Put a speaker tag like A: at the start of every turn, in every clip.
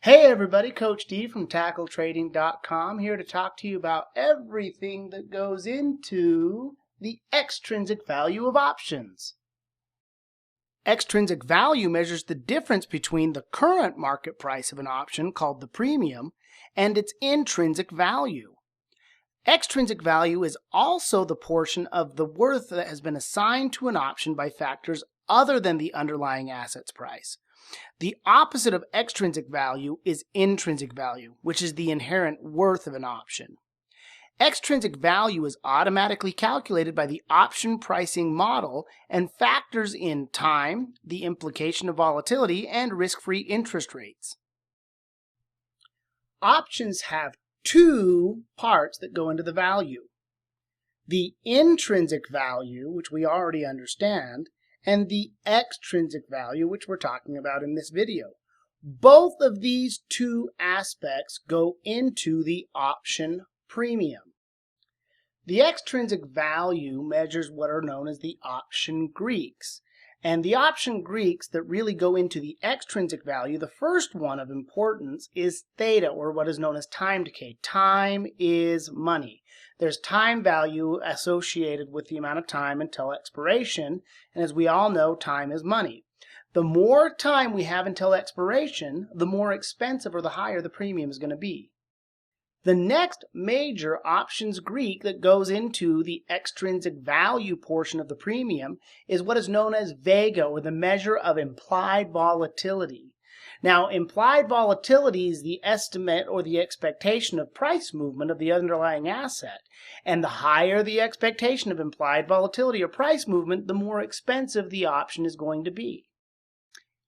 A: Hey everybody, Coach D from TackleTrading.com here to talk to you about everything that goes into the extrinsic value of options. Extrinsic value measures the difference between the current market price of an option, called the premium, and its intrinsic value. Extrinsic value is also the portion of the worth that has been assigned to an option by factors other than the underlying asset's price. The opposite of extrinsic value is intrinsic value, which is the inherent worth of an option. Extrinsic value is automatically calculated by the option pricing model and factors in time, the implication of volatility, and risk-free interest rates. Options have two parts that go into the value: the intrinsic value, which we already understand, and the extrinsic value, which we're talking about in this video. Both of these two aspects go into the option premium. The extrinsic value measures what are known as the option Greeks. And the option Greeks that really go into the extrinsic value, the first one of importance is theta, or what is known as time decay. Time is money. There's time value associated with the amount of time until expiration, and as we all know, time is money. The more time we have until expiration, the more expensive or the higher the premium is going to be. The next major options Greek that goes into the extrinsic value portion of the premium is what is known as vega, or the measure of implied volatility. Now, implied volatility is the estimate or the expectation of price movement of the underlying asset. And the higher the expectation of implied volatility or price movement, the more expensive the option is going to be.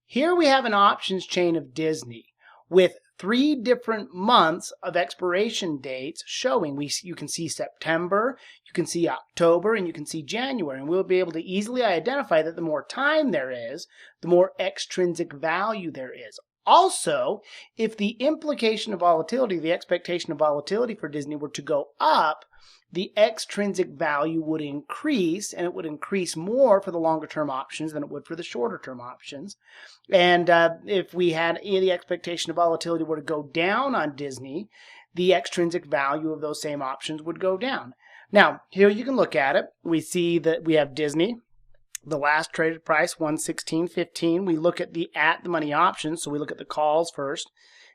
A: Here we have an options chain of Disney with 3 different months of expiration dates showing. You can see September, you can see October, and you can see January. And we'll be able to easily identify that the more time there is, the more extrinsic value there is. Also, if the implication of volatility, the expectation of volatility for Disney were to go up, the extrinsic value would increase, and it would increase more for the longer term options than it would for the shorter term options. And if we had the expectation of volatility were to go down on Disney, the extrinsic value of those same options would go down. Now, here you can look at it. We see that we have Disney. The last traded price, 116.15. We look at the at-the-money options, so we look at the calls first.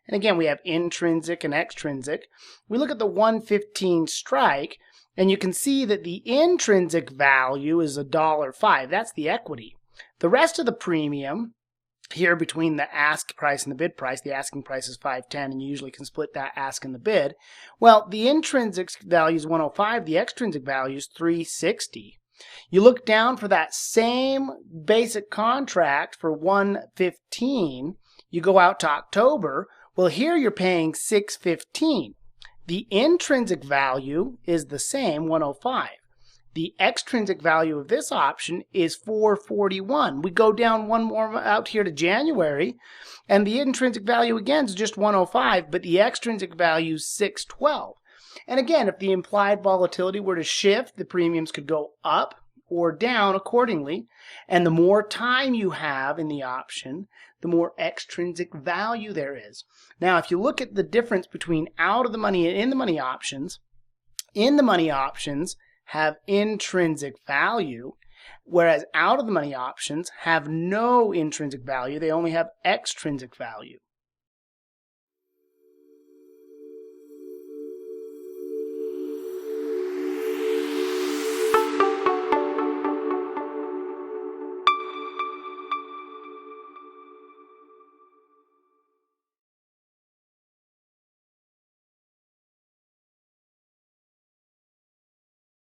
A: And again, we have intrinsic and extrinsic. We look at the 115 strike, and you can see that the intrinsic value is $1.05. That's the equity. The rest of the premium, here between the ask price and the bid price, the asking price is $5.10, and you usually can split that ask and the bid. Well, the intrinsic value is $1.05. The extrinsic value is $3.60. You look down for that same basic contract for 115. You go out to October. Well, here you're paying $6.15. The intrinsic value is the same, $1.05. The extrinsic value of this option is $4.41. We go down one more out here to January, and the intrinsic value again is just $1.05, but the extrinsic value is $6.12. And again, if the implied volatility were to shift, the premiums could go up or down accordingly. And the more time you have in the option, the more extrinsic value there is. Now, if you look at the difference between out of the money and in the money options have intrinsic value, whereas out of the money options have no intrinsic value. They only have extrinsic value.